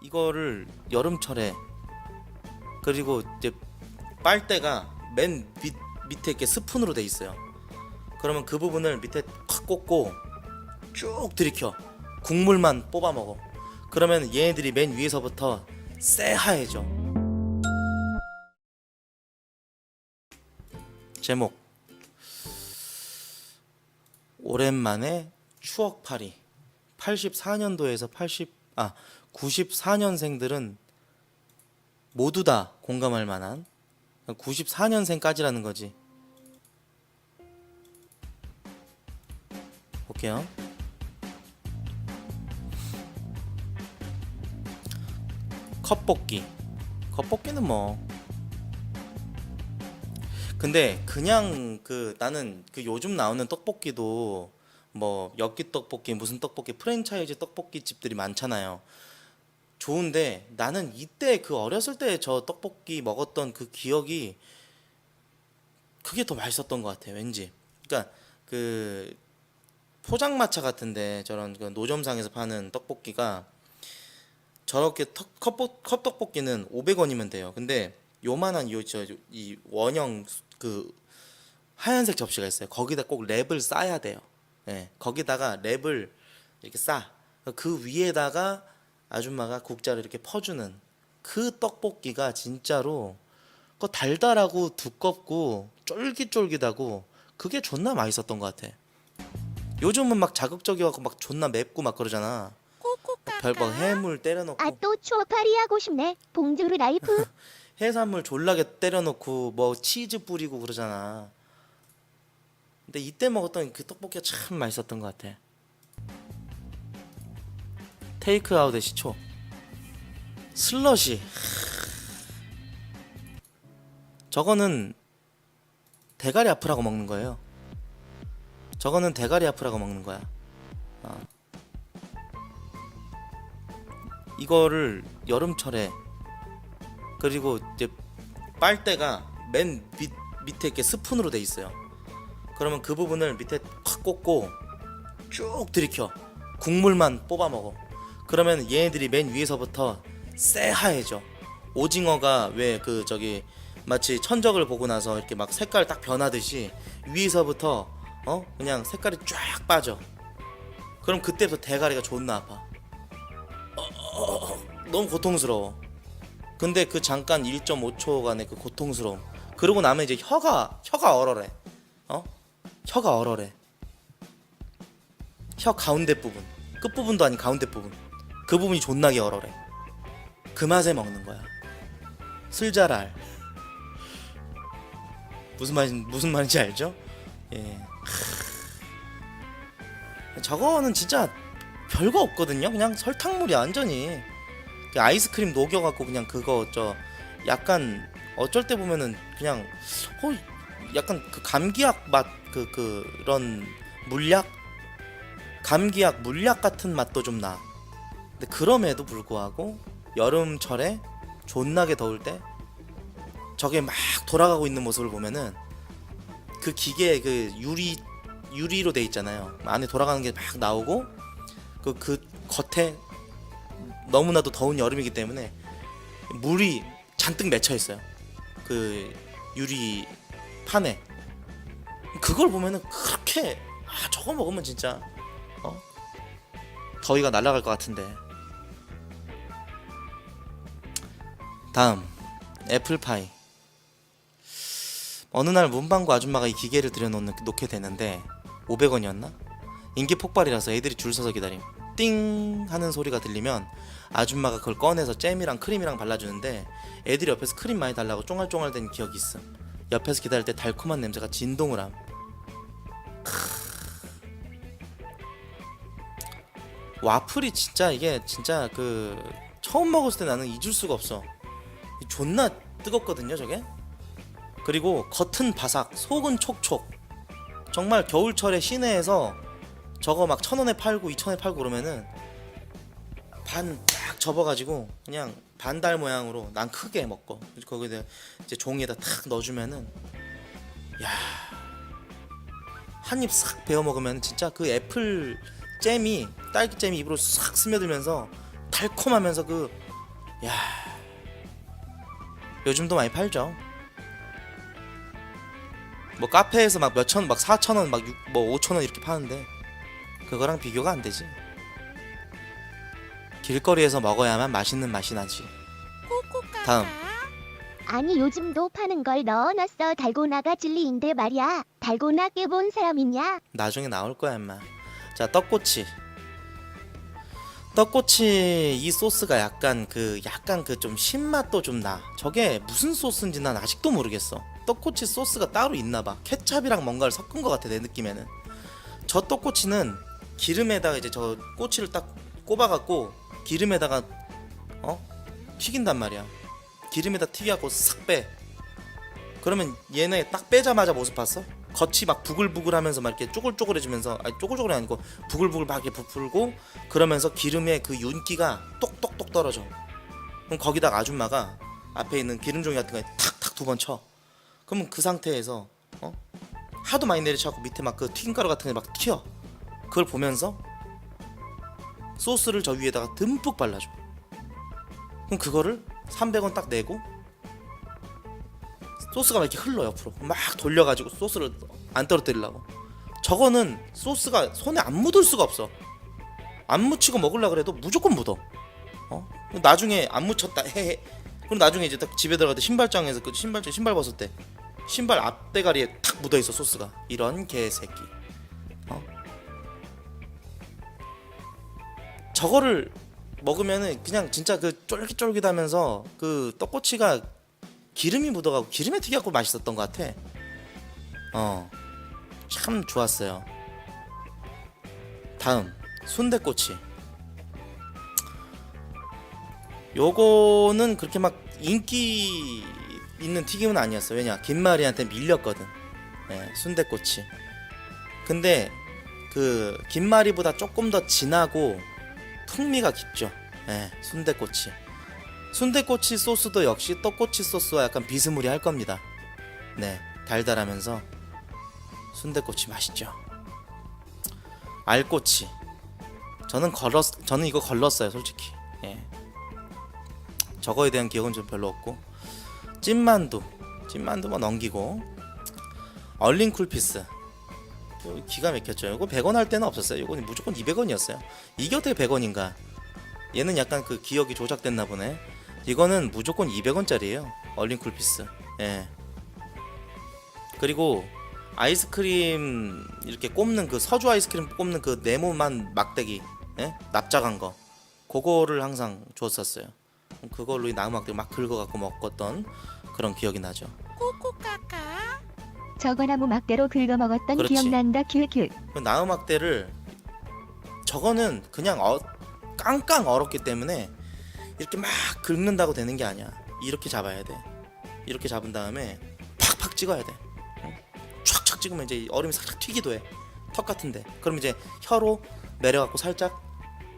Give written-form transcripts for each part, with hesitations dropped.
이거를 여름철에, 그리고 이제 빨대가 맨 밑에 이렇게 스푼으로 돼 있어요. 그러면 그 부분을 밑에 탁 꽂고 쭉 들이켜 국물만 뽑아 먹어. 그러면 얘네들이 맨 위에서부터 새하얘져. 제목: 오랜만에 추억팔이. 84년도에서 94년생들은 모두 다 공감할 만한, 94년생까지라는 거지. 볼게요. 컵볶이는 뭐, 근데 그냥 나는 요즘 나오는 떡볶이도 뭐 엽기 떡볶이, 무슨 떡볶이, 프랜차이즈 떡볶이 집들이 많잖아요. 좋은데 나는 이때 어렸을 때 저 떡볶이 먹었던 그 기억이, 그게 더 맛있었던 것 같아 왠지. 그러니까 그 포장마차 같은데 저런 노점상에서 파는 떡볶이가, 저렇게 컵떡볶이는 500원이면 돼요. 근데 요만한 이 원형 하얀색 접시가 있어요. 거기다 꼭 랩을 싸야 돼요. 예, 거기다가 랩을 이렇게 싸. 그 위에다가 아줌마가 국자를 이렇게 퍼주는 그 떡볶이가 진짜로 달달하고 두껍고 쫄깃쫄깃하고, 그게 존나 맛있었던 것 같아. 요즘은 막 자극적이어갖고 막 존나 맵고 막 그러잖아. 별거 해물 때려놓고, 또 추억팔이 하고 싶네. 봉주르 라이프. 해산물 졸라게 때려놓고 뭐 치즈 뿌리고 그러잖아. 근데 이때 먹었던 그 떡볶이가 참 맛있었던 것 같아. 테이크아웃의 시초. 슬러시. 저거는 대가리 아프라고 먹는 거예요. 저거는 대가리 아프라고 먹는 거야. 이거를 여름철에, 그리고 이제 빨대가 맨 밑에 이렇게 스푼으로 돼 있어요. 그러면 그 부분을 밑에 탁 꽂고 쭉 들이켜 국물만 뽑아 먹어. 그러면 얘네들이 맨 위에서부터 새하얘져. 오징어가 왜 마치 천적을 보고 나서 이렇게 막 색깔 딱 변하듯이 위에서부터 그냥 색깔이 쫙 빠져. 그럼 그때부터 대가리가 존나 아파. 너무 고통스러워. 근데 그 잠깐 1.5초간의 그 고통스러움, 그러고 나면 이제 혀가 얼얼해. 혀가 얼얼해. 혀 가운데 부분, 끝 부분도 아닌 가운데 부분, 그 부분이 존나게 얼얼해. 그 맛에 먹는 거야. 슬자랄. 무슨 말인지 알죠? 예. 저거는 진짜 별거 없거든요. 그냥 설탕물이야 완전히. 아이스크림 녹여갖고 그냥 그거 약간 어쩔 때 보면은 그냥 약간 그 감기약 맛, 그런 물약, 감기약 물약 같은 맛도 좀 나. 근데 그럼에도 불구하고 여름철에 존나게 더울 때 저게 막 돌아가고 있는 모습을 보면은, 그 기계 유리로 돼 있잖아요. 안에 돌아가는 게 막 나오고, 그 겉에 너무나도 더운 여름이기 때문에 물이 잔뜩 맺혀 있어요. 그 유리 판에. 그걸 보면은 그렇게, 저거 먹으면 진짜 더위가 날아갈 것 같은데. 다음, 애플파이. 어느 날 문방구 아줌마가 이 기계를 놓게 되는데 500원이었나? 인기 폭발이라서 애들이 줄 서서 기다림. 띵 하는 소리가 들리면 아줌마가 그걸 꺼내서 잼이랑 크림이랑 발라주는데, 애들이 옆에서 크림 많이 달라고 쫑알쫑알대는 기억이 있음. 옆에서 기다릴 때 달콤한 냄새가 진동을 함. 와플이 진짜, 이게 진짜 처음 먹었을 때 나는 잊을 수가 없어. 존나 뜨겁거든요 저게. 그리고 겉은 바삭, 속은 촉촉. 정말 겨울철에 시내에서 저거 막 1,000원에 팔고 2,000원에 팔고 그러면은 반 딱 접어가지고 그냥 반달 모양으로 난 크게 먹고, 거기다 이제 종이에다 탁 넣어주면은, 야, 한 입 싹 베어 먹으면 진짜 그 애플 잼이, 딸기 잼이 입으로 싹 스며들면서 달콤하면서 야, 요즘도 많이 팔죠. 뭐 카페에서 막 몇천, 막 4,000원, 막 뭐 5,000원 이렇게 파는데 그거랑 비교가 안 되지. 길거리에서 먹어야만 맛있는 맛이 나지. 다음. 아니 요즘도 파는 걸 넣어놨어. 달고나가 진리인데 말이야. 달고나 깨본 사람 있냐? 나중에 나올 거야 임마. 자, 떡꼬치. 떡꼬치 이 소스가 약간 그 좀 신맛도 좀 나. 저게 무슨 소스인지 난 아직도 모르겠어. 떡꼬치 소스가 따로 있나 봐. 케찹이랑 뭔가를 섞은 것 같아 내 느낌에는. 저 떡꼬치는 기름에다가 이제 저 꼬치를 딱 꼽아갖고 기름에다가 튀긴단 말이야. 기름에다 튀겨갖고 싹 빼. 그러면 얘네 딱 빼자마자 모습 봤어? 겉이 막 부글부글하면서 막 이렇게 쪼글쪼글해지면서, 아니 쪼글쪼글이 아니고 부글부글 막 이렇게 부풀고, 그러면서 기름에 그 윤기가 똑똑똑 떨어져. 그럼 거기다가 아줌마가 앞에 있는 기름종이 같은 거에 탁탁 2번 쳐. 그러면 그 상태에서 하도 많이 내리쳐갖고 밑에 막 그 튀김가루 같은 게 막 튀어. 그걸 보면서 소스를 저 위에다가 듬뿍 발라줘. 그럼 그거를 300원 딱 내고, 소스가 막 이렇게 흘러 옆으로 막 돌려가지고 소스를 안 떨어뜨리려고. 저거는 소스가 손에 안 묻을 수가 없어. 안 묻히고 먹으려고 그래도 무조건 묻어. 나중에 안 묻혔다 해. 그럼 나중에 이제 딱 집에 들어갈 때 신발장에서 그 신발 벗을 때 신발 앞대가리에 탁 묻어있어 소스가. 이런 개새끼. 저거를 먹으면은 그냥 진짜 그 쫄깃쫄깃하면서 그 떡꼬치가 기름이 묻어가고 기름에 튀겨갖고 맛있었던 것 같아. 참 좋았어요. 다음 순댓꼬치. 요거는 그렇게 막 인기 있는 튀김은 아니었어. 왜냐, 김말이한테 밀렸거든. 순댓꼬치. 근데 그 김말이보다 조금 더 진하고 풍미가 깊죠. 순댓꼬치. 순댓꼬치 소스도 역시 떡꼬치 소스와 약간 비스무리할 겁니다. 달달하면서 순댓꼬치 맛있죠. 알꼬치. 저는 이거 걸렀어요, 솔직히. 저거에 대한 기억은 좀 별로 없고. 찐만두 뭐 넘기고. 얼린 쿨피스. 기가 막혔죠. 이거 100원 할 때는 없었어요. 이거 무조건 200원이었어요. 이게 어떻게 100원인가? 얘는 약간 그 기억이 조작됐나 보네. 이거는 무조건 200원짜리예요. 얼린 쿨피스. 그리고 아이스크림 이렇게 꼽는 그 서주 아이스크림 꼽는 그 네모만 막대기, 납작한 거, 그거를 항상 줬었어요. 그걸로 나무막대기 막 긁어갖고 먹었던 그런 기억이 나죠. 저거나무 막대로 긁어 먹었던 그렇지. 기억난다. 큐큐. 그 나무막대를, 저거는 그냥 깡깡 얼었기 때문에 이렇게 막 긁는다고 되는 게 아니야. 이렇게 잡아야 돼. 이렇게 잡은 다음에 팍팍 찍어야 돼. 촥촥 찍으면 이제 얼음이 살짝 튀기도 해. 턱 같은데. 그럼 이제 혀로 내려갖고 살짝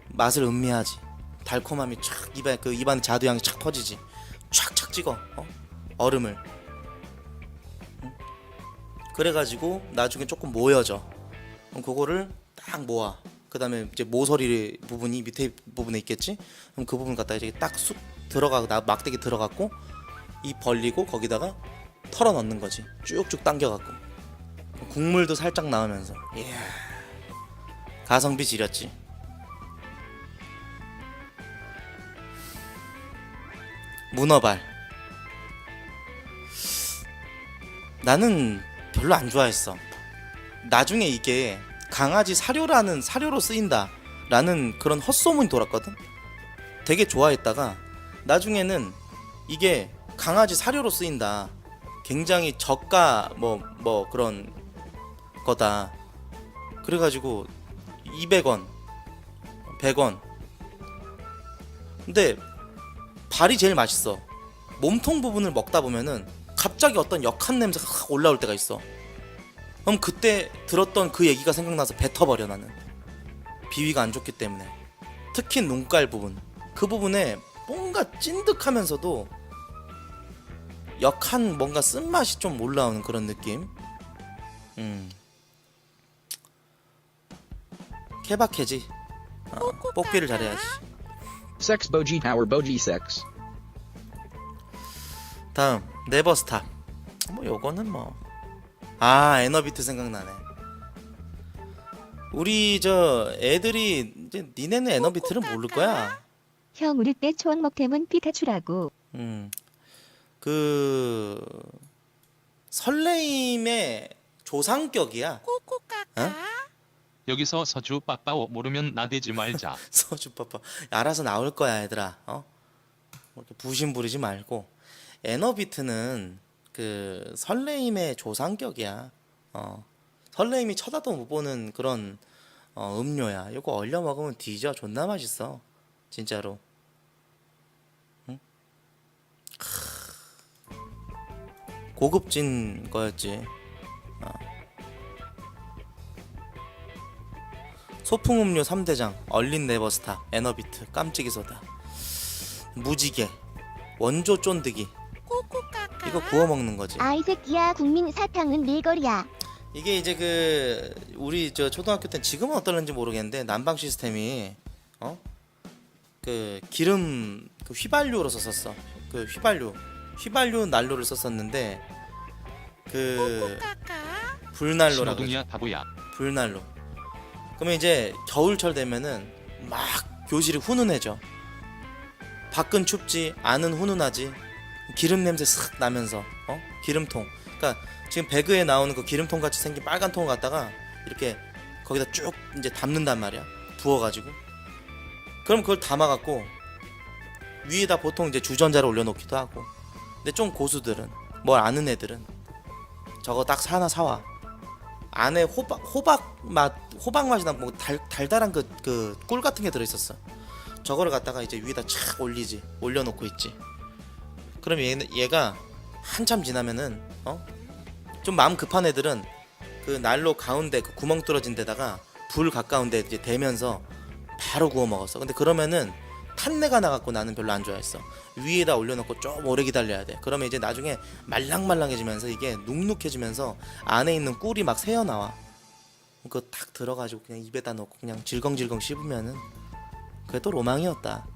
맛을 음미하지. 달콤함이 촥 입안에 자두향이 착 퍼지지. 촥촥 찍어. 얼음을. 그래가지고 나중에 조금 모여져. 그럼 그거를 딱 모아. 그 다음에 이제 모서리 부분이 밑에 부분에 있겠지. 그럼 그 부분 갖다 이제 딱 쑥 들어가고, 막대기 들어갔고, 이 벌리고 거기다가 털어 넣는 거지. 쭉쭉 당겨갖고 국물도 살짝 나오면서. 이야, 가성비 지렸지. 문어발. 나는 별로 안 좋아했어. 나중에 이게 강아지 사료로 쓰인다라는 그런 헛소문이 돌았거든. 되게 좋아했다가 나중에는 이게 강아지 사료로 쓰인다, 굉장히 저가 뭐 그런 거다, 그래가지고 200원 100원. 근데 발이 제일 맛있어. 몸통 부분을 먹다 보면은 갑자기 어떤 역한 냄새가 확 올라올 때가 있어. 그럼 그때 들었던 그 얘기가 생각나서 뱉어버려. 나는 비위가 안 좋기 때문에. 특히 눈깔 부분, 그 부분에 뭔가 찐득하면서도 역한 뭔가 쓴맛이 좀 올라오는 그런 느낌. 케바케지. 뽑기를 잘해야지. Sex Boji Power Boji Sex. 다음 네버스탑. 뭐 요거는 뭐 에너비트 생각나네. 우리 저 애들이 이제 니네는 에너비트를 모를 거야. 형 우리 때 초원 먹템은 피카츄라고. 그 설레임의 조상격이야. 어? 여기서 서주 빠빠오 모르면 나대지 말자. 서주빠빠 알아서 나올 거야 얘들아. 뭐 이렇게 부심 부리지 말고. 에너비트는 그 설레임의 조상격이야. 설레임이 쳐다도 못 보는 그런 음료야. 이거 얼려 먹으면 뒤져. 존나 맛있어 진짜로. 응? 고급진 거였지. 소풍 음료 3대장 얼린 네버스타 에너비트 깜찍이 소다 무지개 원조 쫀득이 이거 구워 먹는 거지. 아이 새끼야 국민 사탕은 밀거리야. 이게 이제 그 우리 저 초등학교 때 지금은 어떨는지 모르겠는데 난방 시스템이 그 기름 그 휘발유로 썼었어. 그 휘발유 난로를 썼었는데 그 불난로라 그러죠. 신호등이야 바보야. 불난로. 그러면 이제 겨울철 되면은 막 교실이 훈훈해져. 밖은 춥지 안은 훈훈하지. 기름 냄새 싹 나면서 기름통. 그러니까 지금 배그에 나오는 그 기름통 같이 생긴 빨간 통을 갖다가 이렇게 거기다 쭉 이제 담는단 말이야. 부어가지고. 그럼 그걸 담아갖고 위에다 보통 이제 주전자를 올려놓기도 하고. 근데 좀 고수들은 뭘 아는 애들은 저거 딱 하나 사와. 안에 호박 맛이 나 뭐 달달한 그 꿀 같은 게 들어있었어. 저거를 갖다가 이제 위에다 착 올려놓고 있지. 그럼 얘가 한참 지나면은 좀 마음 급한 애들은 그 난로 가운데 그 구멍 뚫어진 데다가 불 가까운데 이제 대면서 바로 구워 먹었어. 근데 그러면은 탄내가 나갖고 나는 별로 안 좋아했어. 위에다 올려놓고 좀 오래 기다려야 돼. 그러면 이제 나중에 말랑말랑해지면서 이게 눅눅해지면서 안에 있는 꿀이 막 새어 나와. 그거 탁 들어가지고 그냥 입에다 넣고 그냥 질겅질겅 씹으면은 그게 또 로망이었다.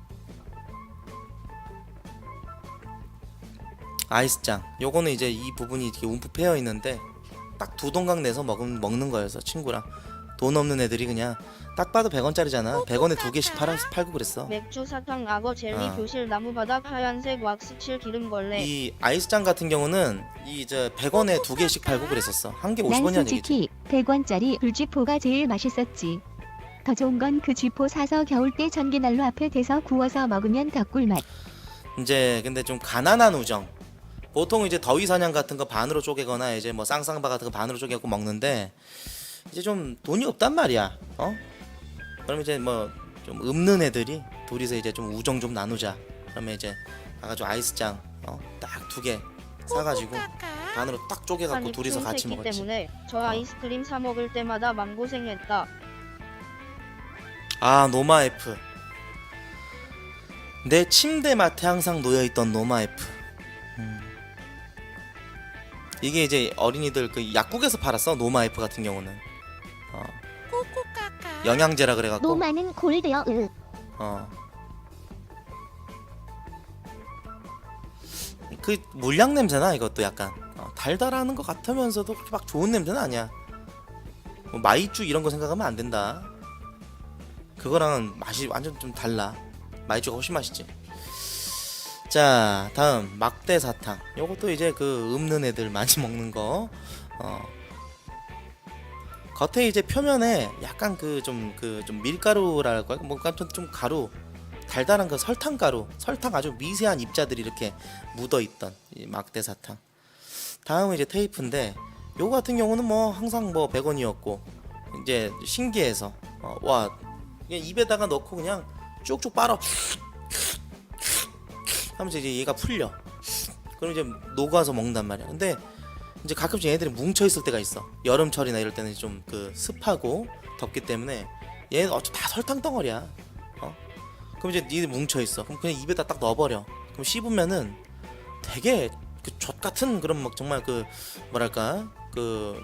아이스짱. 요거는 이제 이 부분이 이렇게 움푹 패여 있는데 딱 두 동강 내서 먹는 거여서 친구랑. 돈 없는 애들이 그냥 딱 봐도 100원짜리잖아. 100원에 두 개씩 팔고 그랬어. 맥주 사탕 악어 젤리 교실 나무바닥 하얀색 왁스칠 기름걸레. 이 아이스짱 같은 경우는 이제 100원에 두 개씩 팔고 그랬었어. 한 개 난 50원이라는 얘기지. 솔직히 100원짜리 불쥐포가 제일 맛있었지. 더 좋은 건 그 쥐포 사서 겨울 때 전기난로 앞에 대서 구워서 먹으면 더 꿀맛. 이제 근데 좀 가난한 우정. 보통 이제 더위 사냥 같은 거 반으로 쪼개거나 이제 뭐 쌍쌍바 같은 거 반으로 쪼개고 먹는데 이제 좀 돈이 없단 말이야. 그러면 이제 뭐 좀 없는 애들이 둘이서 이제 좀 우정 좀 나누자. 그러면 이제 가가지고 아이스짱 딱 두 개 사가지고 반으로 딱 쪼개갖고 둘이서 같이 새끼 먹었지. 때문에 저 아이스크림 사 먹을 때마다 맘고생했다. 노마F. 내 침대 맡에 항상 놓여있던 노마F. 이게 이제 어린이들 그 약국에서 팔았어. 노마F 같은 경우는 영양제라 그래갖고 노마는 골드여. 그 물량 냄새나 이것도 약간 달달하는 것 같으면서도 그렇게 막 좋은 냄새는 아니야. 뭐 마이쮸 이런 거 생각하면 안 된다. 그거랑은 맛이 완전 좀 달라. 마이쮸가 훨씬 맛있지. 자, 다음 막대 사탕. 요것도 이제 그 없는 애들 많이 먹는 거. 겉에 이제 표면에 약간 그 좀 밀가루랄까 뭐 좀 가루, 달달한 그 설탕 아주 미세한 입자들이 이렇게 묻어 있던 이 막대 사탕. 다음은 이제 테이프인데 요거 같은 경우는 뭐 항상 뭐 100원이었고 이제 신기해서 와 그냥 입에다가 넣고 그냥 쭉쭉 빨아 하면서 이제 얘가 풀려. 그럼 이제 녹아서 먹는단 말이야. 근데 이제 가끔씩 얘네들이 뭉쳐 있을 때가 있어. 여름철이나 이럴 때는 좀 그 습하고 덥기 때문에 얘는 어차피 다 설탕 덩어리야. 그럼 이제 니들 뭉쳐 있어. 그럼 그냥 입에다 딱 넣어버려. 그럼 씹으면은 되게 그 젖 같은 그런 막 정말 그 뭐랄까 그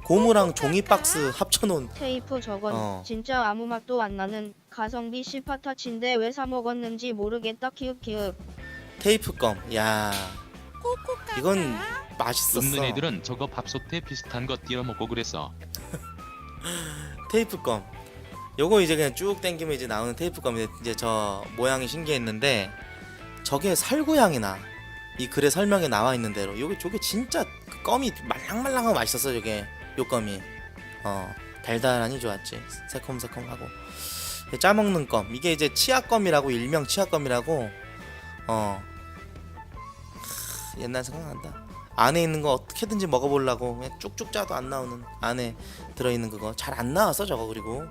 고무랑 종이 박스 합쳐 놓은 테이프 저건 진짜 아무 맛도 안 나는 가성비 시파타치인데 왜 사 먹었는지 모르겠다. 키읔키읔. 테이프 껌. 야, 이건 맛있었어. 눕는 애들은 저거 밥솥에 비슷한 거 띄워 먹고 그랬어. 테이프 껌. 요거 이제 그냥 쭉 당기면 이제 나오는 테이프 껌인데 이제 저 모양이 신기했는데 저게 살구향이 나. 이 글에 설명에 나와 있는 대로 저게 진짜 그 껌이 말랑말랑하고 맛있었어. 저게 요 껌이 달달하니 좋았지. 새콤새콤하고 짜먹는 껌. 이게 이제 치아껌이라고, 일명 치아껌이라고. 옛날 생각난다. 안에 있는 거 어떻게든지 먹어보려고 그냥 쭉쭉 짜도 안 나오는, 안에 들어있는 그거 잘 안 나왔어 저거. 그리고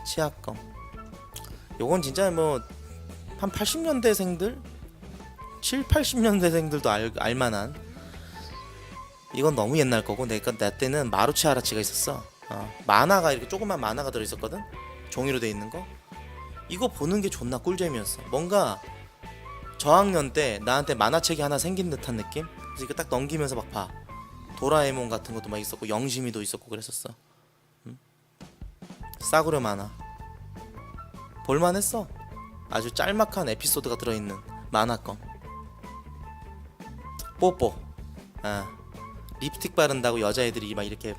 치아껌. 요건 진짜 뭐 한 80년대생들 7, 80년대생들도 알만한. 이건 너무 옛날 거고 내 때는 마루치아라치가 있었어. 만화가 이렇게 조그만 만화가 들어있었거든. 종이로 돼 있는 거. 이거 보는 게 존나 꿀잼이었어. 뭔가 저학년 때 나한테 만화책이 하나 생긴 듯한 느낌? 그래서 이거 딱 넘기면서 막 봐. 도라에몽 같은 것도 막 있었고 영심이도 있었고 그랬었어. 응? 싸구려 만화 볼만했어. 아주 짤막한 에피소드가 들어있는 만화껌. 뽀뽀. 립스틱 바른다고 여자애들이 막 이렇게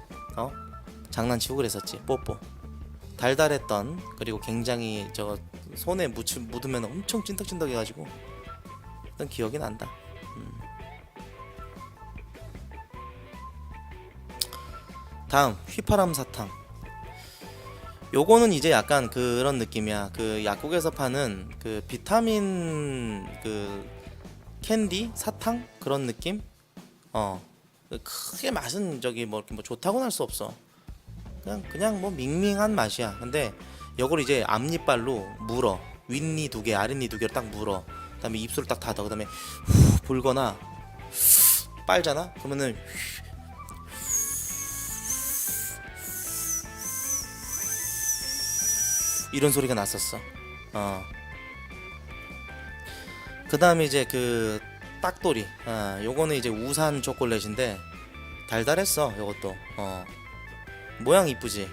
장난치고 그랬었지. 뽀뽀. 달달했던, 그리고 굉장히 저 손에 묻으면 엄청 찐득찐득해가지고 그런 기억이 난다. 다음 휘파람 사탕. 요거는 이제 약간 그런 느낌이야. 그 약국에서 파는 그 비타민 그 캔디 사탕 그런 느낌. 크게 맛은 저기 뭐 이렇게 뭐 좋다고는 할 수 없어. 그냥 뭐 밍밍한 맛이야. 근데 요걸 이제 앞니빨로 물어. 윗니 2개, 아랫니 2개를 딱 물어. 그다음에 입술을 딱 닫아. 그다음에 후 불거나 빨잖아. 그러면은 이런 소리가 났었어. 그 다음에 이제 그 딱돌이. 요거는 이제 우산 초콜릿인데 달달했어. 요것도 모양 이쁘지.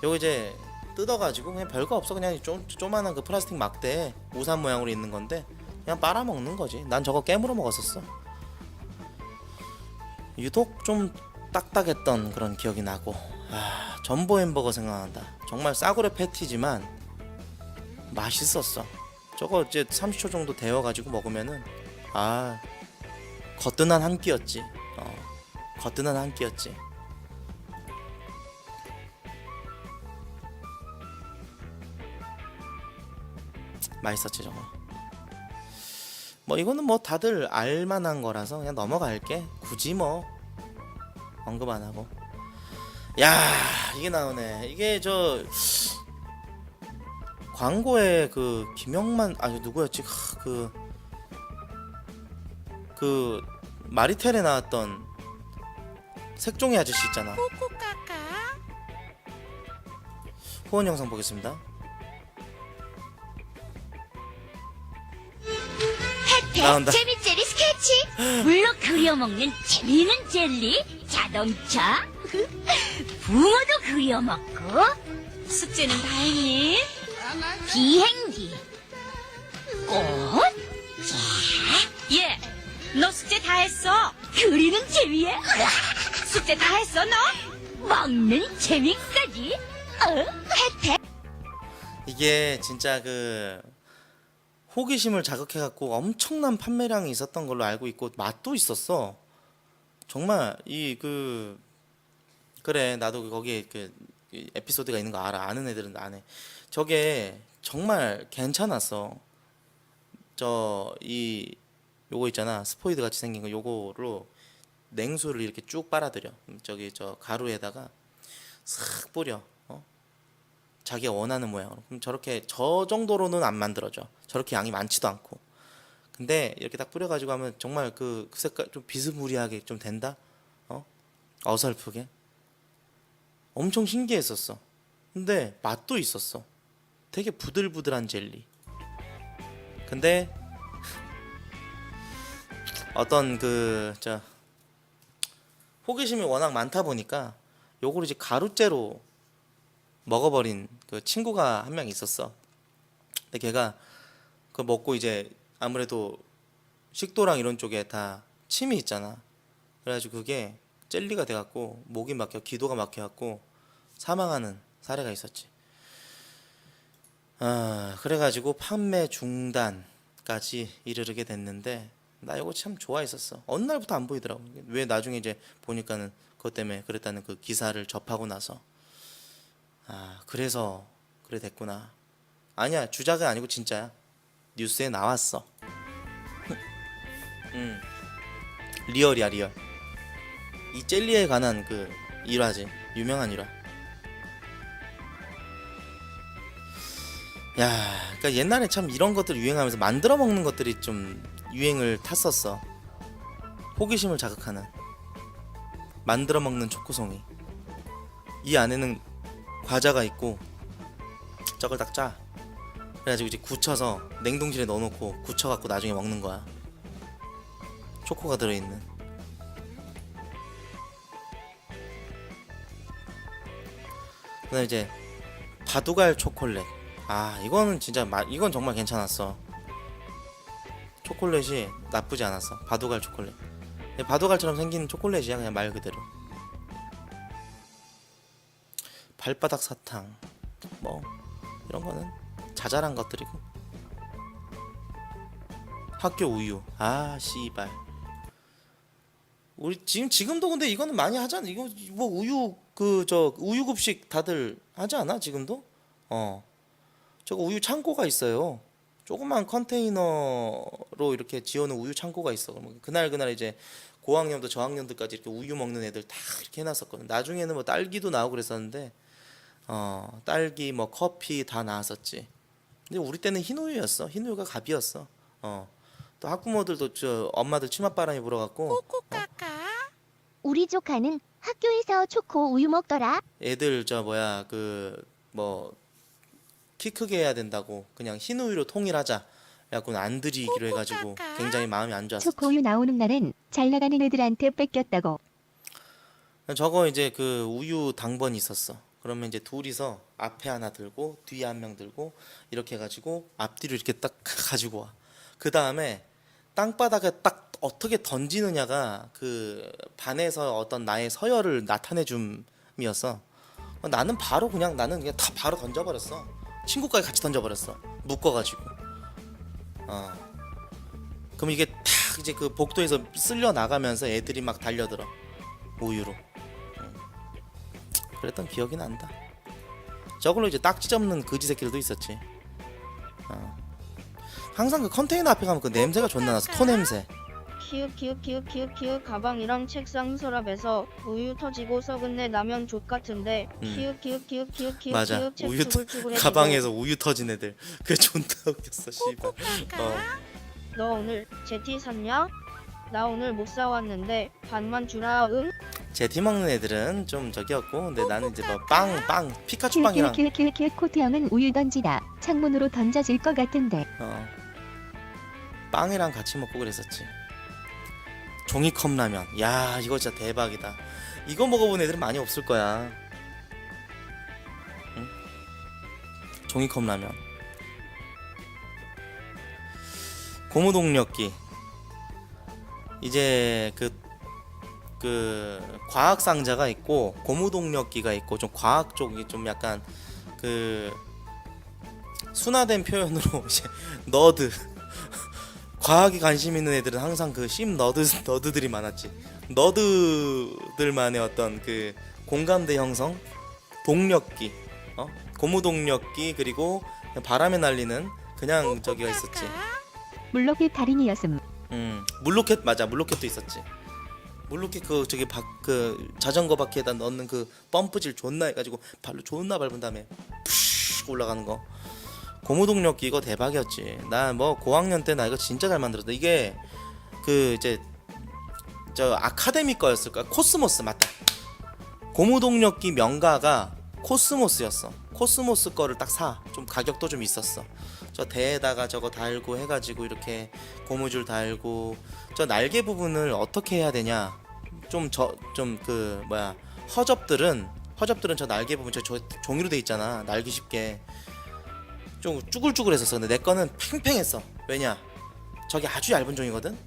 요거 이제 뜯어가지고 그냥 별거 없어. 그냥 조만한 그 플라스틱 막대에 우산 모양으로 있는 건데 그냥 빨아먹는 거지. 난 저거 깨물어 먹었었어. 유독 좀 딱딱했던 그런 기억이 나고. 전보 햄버거 생각난다. 정말 싸구려 패티지만 맛있었어. 저거 이제 30초 정도 데워가지고 먹으면은 거뜬한 한 끼였지. 거뜬한 한 끼였지. 맛있었지 정말. 뭐 이거는 뭐 다들 알만한 거라서 그냥 넘어갈게. 굳이 뭐 언급 안 하고. 야, 이게 나오네. 이게 저 광고에 그 김영만 누구였지? 그 마리텔에 나왔던 색종이 아저씨 있잖아. 후원 영상 보겠습니다. 나온다. 재미젤리 스케치. 물로 그려먹는 재미있는 젤리. 자동차. 붕어도 그려먹고. 숙제는 다 했니? 비행기. 꽃. 얘, 너 숙제 다 했어. 그리는 재미에. 숙제 다 했어 너? 먹는 재미까지. 혜택. 이게 진짜 그 호기심을 자극해갖고 엄청난 판매량이 있었던 걸로 알고 있고 맛도 있었어. 정말 그래 나도 거기에 그 에피소드가 있는 거 알아. 아는 애들은 안 해. 저게 정말 괜찮았어. 요거 있잖아. 스포이드 같이 생긴 거. 요거로 냉수를 이렇게 쭉 빨아들여. 저 가루에다가 싹 뿌려. 자기가 원하는 모양으로. 그럼 저렇게 저 정도로는 안 만들어져. 저렇게 양이 많지도 않고. 근데 이렇게 딱 뿌려가지고 하면 정말 그 색깔 좀 비스무리하게 좀 된다. 어설프게. 엄청 신기했었어. 근데 맛도 있었어. 되게 부들부들한 젤리. 근데 어떤 호기심이 워낙 많다 보니까 요걸 이제 가루째로 먹어버린 그 친구가 한 명 있었어. 근데 걔가 그거 먹고 이제 아무래도 식도랑 이런 쪽에 다 침이 있잖아. 그래가지고 그게 젤리가 돼갖고 목이 막혀 기도가 막혀갖고 사망하는 사례가 있었지. 그래가지고 판매 중단까지 이르게 됐는데 나 이거 참 좋아했었어. 어느 날부터 안 보이더라고. 왜 나중에 이제 보니까는 그것 때문에 그랬다는 그 기사를 접하고 나서 그래서 그래 됐구나. 아니야, 주작은 아니고 진짜야. 뉴스에 나왔어. 리얼이야, 리얼. 이 젤리에 관한 그 일화지. 유명한 일화. 야, 그러니까 옛날에 참 이런 것들 유행하면서 만들어 먹는 것들이 좀 유행을 탔었어. 호기심을 자극하는 만들어 먹는 초코송이. 이 안에는 과자가 있고 저걸 딱 짜. 그래가지고 이제 굳혀서 냉동실에 넣어놓고 굳혀갖고 나중에 먹는 거야. 초코가 들어있는. 그다음 이제 바두갈 초콜릿. 이거는 진짜 이건 정말 괜찮았어. 초콜릿이 나쁘지 않았어. 바두갈 초콜릿. 바두갈처럼 생긴 초콜릿이야, 그냥 말 그대로. 발바닥 사탕 뭐 이런 거는 자잘한 것들이고. 학교 우유. 씨발. 우리 지금도 근데 이거는 많이 하잖아. 이거 뭐 우유 우유 급식 다들 하지 않아 지금도? 저거 우유 창고가 있어요. 조그만 컨테이너로 이렇게 지어놓은 우유 창고가 있어. 그날 이제 고학년도 저학년들까지 이렇게 우유 먹는 애들 다 이렇게 해놨었거든. 나중에는 뭐 딸기도 나오고 그랬었는데 딸기 뭐 커피 다 나왔었지. 근데 우리 때는 흰 우유였어. 흰 우유가 갑이었어. 또 학부모들도 저 엄마들 치맛바람이 불어갖고 우리 조카는 학교에서 초코 우유 먹더라. 애들 키 크게 해야 된다고 그냥 흰 우유로 통일하자. 그래갖고 안 드리기로 해가지고 굉장히 마음이 안 좋았어. 초코 우유 나오는 날엔 잘 나가는 애들한테 뺏겼다고. 저거 이제 그 우유 당번이 있었어. 그러면 이제 둘이서 앞에 하나 들고 뒤에 한 명 들고 이렇게 해가지고 앞뒤로 이렇게 딱 가지고 와. 그 다음에 땅바닥에 딱 어떻게 던지느냐가 그 반에서 어떤 나의 서열을 나타내 줌이었어. 나는 그냥 다 바로 던져버렸어. 친구까지 같이 던져버렸어. 묶어가지고. 그럼 이게 탁 이제 그 복도에서 쓸려 나가면서 애들이 막 달려들어. 우유로. 그랬던 기억이 난다. 저걸로 이제 딱지 잡는 거지 새끼들도 있었지. 항상 그 컨테이너 앞에 가면 그 냄새가 존나 나서 토 냄새. 키읔 가방이랑 책상 서랍에서 우유 터지고 썩은 내 라면 족 같은데 키읔 맞아. 우유 쭈글쭈글해지고. 가방에서 우유 터진 애들. 그게 존나 웃겼어. 씨발. 너 오늘 제티 샀냐? 나 오늘 못 사왔는데 반만 주라. 응? 제티 먹는 애들은 좀 저기였고, 근데 나는 이제 뭐 빵 피카츄 빵이랑 코트 형은 우유 던지다. 창문으로 던져질 것 같은데. 빵이랑 같이 먹고 그랬었지. 종이컵 라면. 야, 이거 진짜 대박이다. 이거 먹어본 애들은 많이 없을 거야. 응? 종이컵 라면. 고무동력기. 이제 그 과학 상자가 있고 고무동력기가 있고, 좀 과학 쪽이 좀 약간 그 순화된 표현으로 이제 너드. 과학에 관심 있는 애들은 항상 그 심 너드들이 많았지. 너드들만의 어떤 그 공감대 형성, 동력기, 고무동력기, 그리고 바람에 날리는 그냥 저기가 있었지. 물로켓 달인이었음. 물로켓. 맞아, 물로켓도 있었지. 물로켓 그 자전거 바퀴에다 넣는 그 펌프질 존나 해가지고 발로 존나 밟은 다음에 푸쉬 올라가는 거. 고무동력기 이거 대박이었지. 나 뭐 고학년 때 나 이거 진짜 잘 만들었다. 이게 그 이제 저 아카데미 거였을 거야. 코스모스. 맞다. 고무동력기 명가가 코스모스였어. 코스모스 거를 딱 사. 좀 가격도 좀 있었어. 저 대에다가 저거 달고 해가지고 이렇게 고무줄 달고, 저 날개 부분을 어떻게 해야 되냐, 허접들은 저 날개 보면 저 종이로 돼 있잖아. 날기 쉽게 좀 쭈글쭈글했었어. 근데 내 거는 팽팽했어. 왜냐? 저게 아주 얇은 종이거든.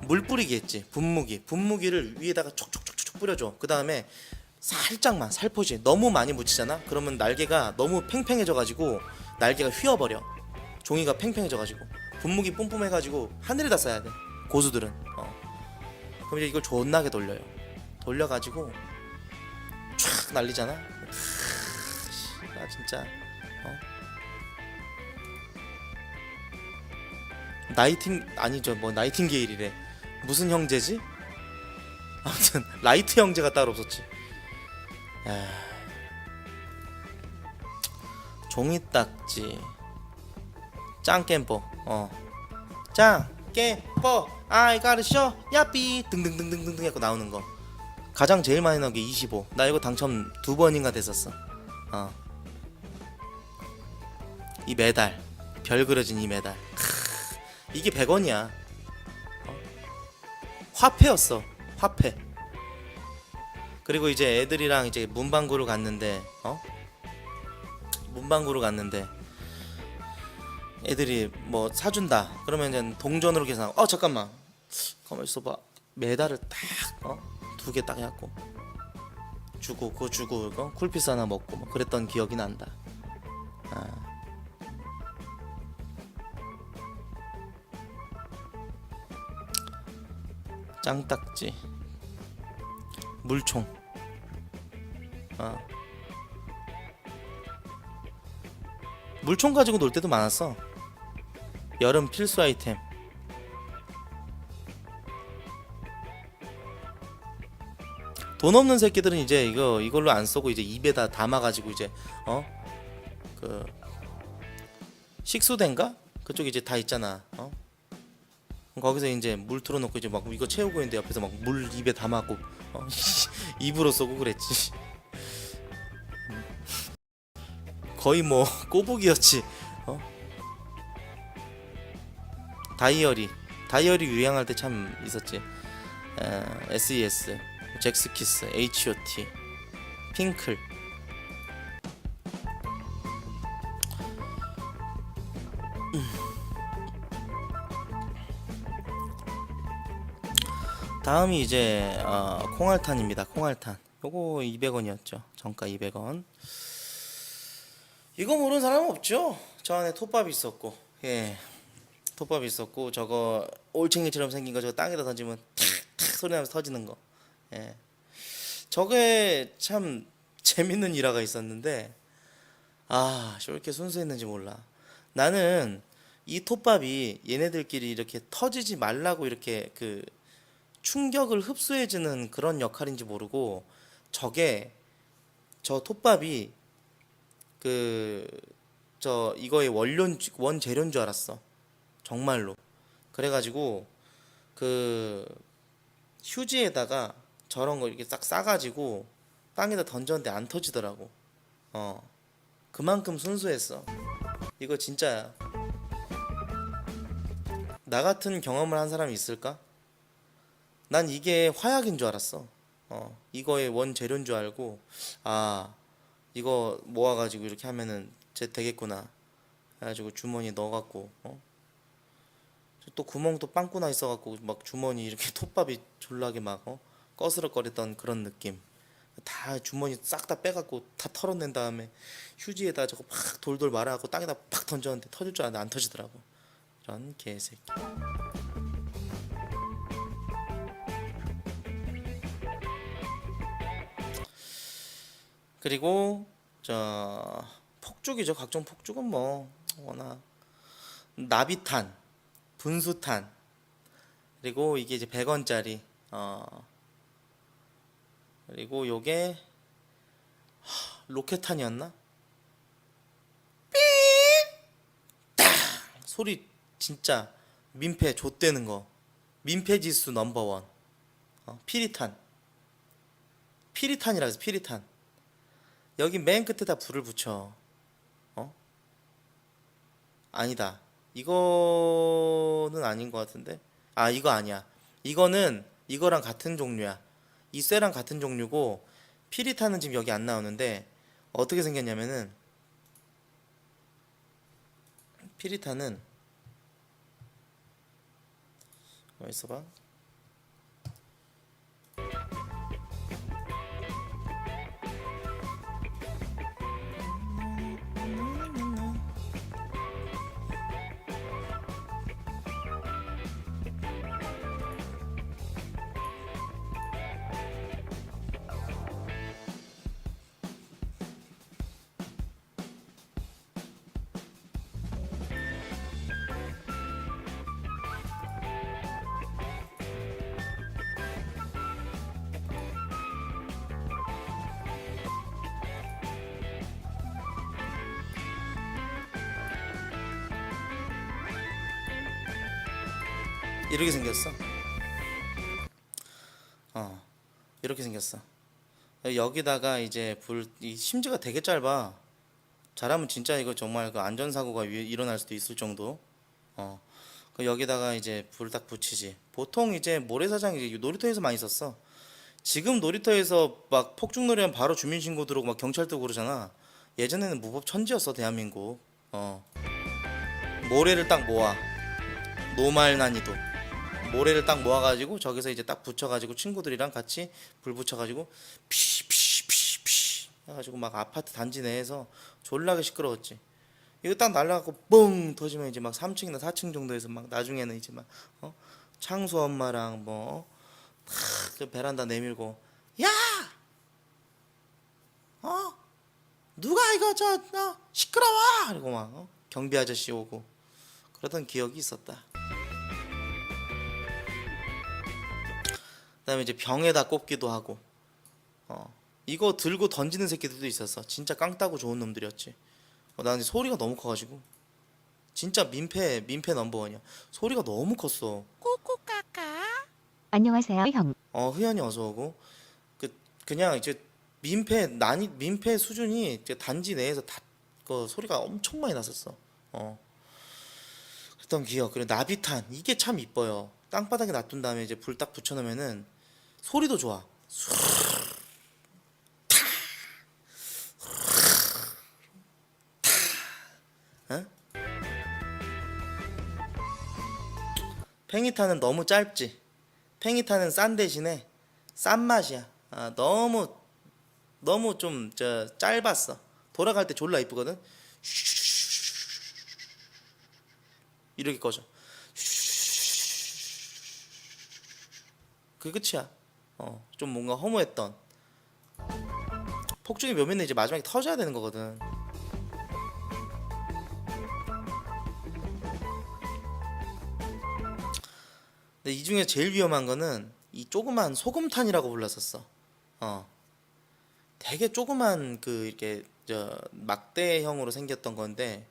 물 뿌리기 했지. 분무기를 위에다가 촉촉촉촉 뿌려줘. 그 다음에 살짝만 살포시 너무 많이 묻히잖아. 그러면 날개가 너무 팽팽해져가지고 날개가 휘어버려. 종이가 팽팽해져가지고 분무기 뿜뿜해가지고 하늘에다 쏴야 돼. 고수들은. 그럼 이제 이걸 존나게 돌려요. 돌려가지고 촥 날리잖아. 나 진짜 나이팅게일이래. 무슨 형제지? 아무튼 라이트 형제가 따로 없었지. 야. 종이딱지 짱깨뽀 짱깨뽀 아이 가르쇼 야삐 등등등등등등 해서 나오는 거. 가장 제일 많이 나온 게 25. 나 이거 당첨 2번인가 됐었어. 이 메달 별 그려진 이 메달 이게 100원이야. 화폐였어. 화폐. 그리고 이제 애들이랑 이제 문방구를 갔는데 애들이 뭐 사준다 그러면 이제 동전으로 계산하고 잠깐만 가만 있어봐. 메달을 딱 2개 딱 해갖고 주고 그거 주고 이거 쿨피스 하나 먹고 뭐 그랬던 기억이 난다. 짱딱지 물총 물총 가지고 놀 때도 많았어. 여름 필수 아이템. 돈 없는 새끼들은 이제 이걸로 안 쓰고 이제 입에다 담아가지고 이제 그 식수대인가 그쪽 이제 다 있잖아. 거기서 이제 물 틀어놓고 이제 막 이거 채우고 있는데 옆에서 막 물 입에 담아갖고 입으로 쏘고 그랬지. 거의 뭐 꼬북이었지. 다이어리 유행할 때 참 있었지. SES, 잭스키스, H.O.T, 핑클. 다음이 이제 콩알탄입니다. 콩알탄. 요거 200원이었죠. 정가 200원. 이거 모르는 사람은 없죠. 저 안에 톱밥이 있었고, 톱밥이 있었고, 저거 올챙이처럼 생긴 거 저거 땅에다 던지면 탁탁 소리 나면서 터지는 거. 저게 참 재밌는 일화가 있었는데, 저렇게 순수했는지 몰라. 나는 이 톱밥이 얘네들끼리 이렇게 터지지 말라고 이렇게 그 충격을 흡수해주는 그런 역할인지 모르고 저 톱밥이 이거의 원재료인 줄 알았어. 정말로. 그래가지고 휴지에다가 저런 거 이렇게 싹 싸가지고 땅에다 던졌는데 안 터지더라고. 그만큼 순수했어. 이거 진짜야. 나 같은 경험을 한 사람이 있을까? 난 이게 화약인 줄 알았어. 이거의 원재료인 줄 알고 이거 모아가지고 이렇게 하면은 되겠구나 해가지고 주머니에 넣어갖고 또 구멍도 빵꾸나 있어갖고 막 주머니 이렇게 톱밥이 졸라게 막 꺼스럭거렸던 그런 느낌. 다 주머니 싹 다 빼갖고 다 털어낸 다음에 휴지에다 저거 팍 돌돌 말아갖고 땅에다 팍 던졌는데 터질 줄 알았는데 안 터지더라고. 이런 개새끼. 그리고 폭죽이죠. 각종 폭죽은 뭐 워낙 나비탄, 분수탄, 그리고 이게 이제 100원짜리 그리고 요게 로켓탄이었나? 삥! 소리 진짜 민폐 좆되는 거. 민폐 지수 넘버원. 피리탄이라 해서 피리탄. 여기 맨 끝에다 불을 붙여. 아니다. 이거는 아닌 것 같은데. 이거 아니야. 이거는 이거랑 같은 종류야. 이 쇠랑 같은 종류고 피리타는 지금 여기 안 나오는데 어떻게 생겼냐면은 피리타는 있어봐. 이렇게 생겼어. 이렇게 생겼어. 여기다가 이제 이 심지가 되게 짧아. 잘하면 진짜 이거 정말 그 안전사고가 일어날 수도 있을 정도. 그 여기다가 이제 불 딱 붙이지. 보통 이제 모래사장 이제 놀이터에서 많이 썼어. 지금 놀이터에서 막 폭죽놀이하면 바로 주민신고 들어오고 막 경찰도 그러잖아. 예전에는 무법천지였어 대한민국. 모래를 딱 모아. 노말 난이도. 모래를 딱 모아가지고 저기서 이제 딱 붙여가지고 친구들이랑 같이 불 붙여가지고 피피피피 해가지고 막 아파트 단지 내에서 졸라게 시끄러웠지. 이거 딱 날라가고 뻥 터지면 이제 막 3층이나 4층 정도에서 막 나중에는 이제 막 창수 엄마랑 그 베란다 내밀고 야! 누가 이거 시끄러워! 그리고 막 경비 아저씨 오고 그러던 기억이 있었다. 그다음에 이제 병에다 꼽기도 하고 이거 들고 던지는 새끼들도 있었어. 진짜 깡따구 좋은 놈들이었지. 나는 소리가 너무 커가지고 진짜 민폐 넘버원이야. 소리가 너무 컸어. 안녕하세요, 형. 흐연이 어서 오고. 그냥 이제 민폐 수준이 이제 단지 내에서 다 그 소리가 엄청 많이 났었어. 그랬던 기억. 그리고 나비탄 이게 참 이뻐요. 땅바닥에 놔둔 다음에 이제 불 딱 붙여놓으면은 소리도 좋아. 팽이탄은 너무 짧지. 팽이탄은 싼 대신에 싼 맛이야. 너무 좀 짧았어. 돌아갈 때 졸라 이쁘거든. 이렇게 꺼져. 그게 끝이야. 좀 뭔가 허무했던. 폭죽이 묘면은 이제 마지막에 터져야 되는 거거든. 근데 이 중에 제일 위험한 거는 이 조그만 소금탄이라고 불렀었어. 되게 조그만 이렇게 막대형으로 생겼던 건데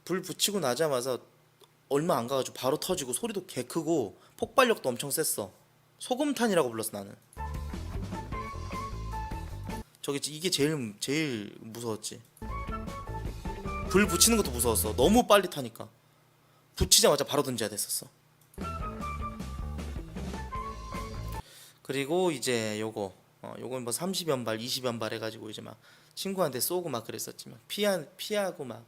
불 붙이고 나자마자 얼마 안 가가지고 바로 터지고 소리도 개 크고 폭발력도 엄청 셌어. 소금탄이라고 불렀어 나는. 이게 제일 무서웠지. 불 붙이는 것도 무서웠어. 너무 빨리 타니까. 붙이자마자 바로 던져야 됐었어. 그리고 이제 요건 30연발 20연발 해가지고 이제 막 친구한테 쏘고 막 그랬었지. 막 피하고 막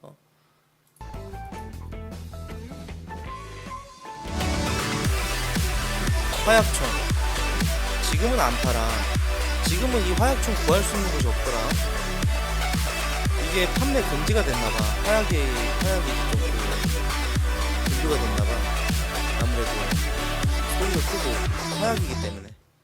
화약총 지금은 안 팔아. 지금은 이 화약총 구할 수 있는 곳이 없더라. 이게 판매 금지가 됐나봐. 화약이 좀 분류가 됐나봐. 아무래도 소리가 크고 화약이기 때문에.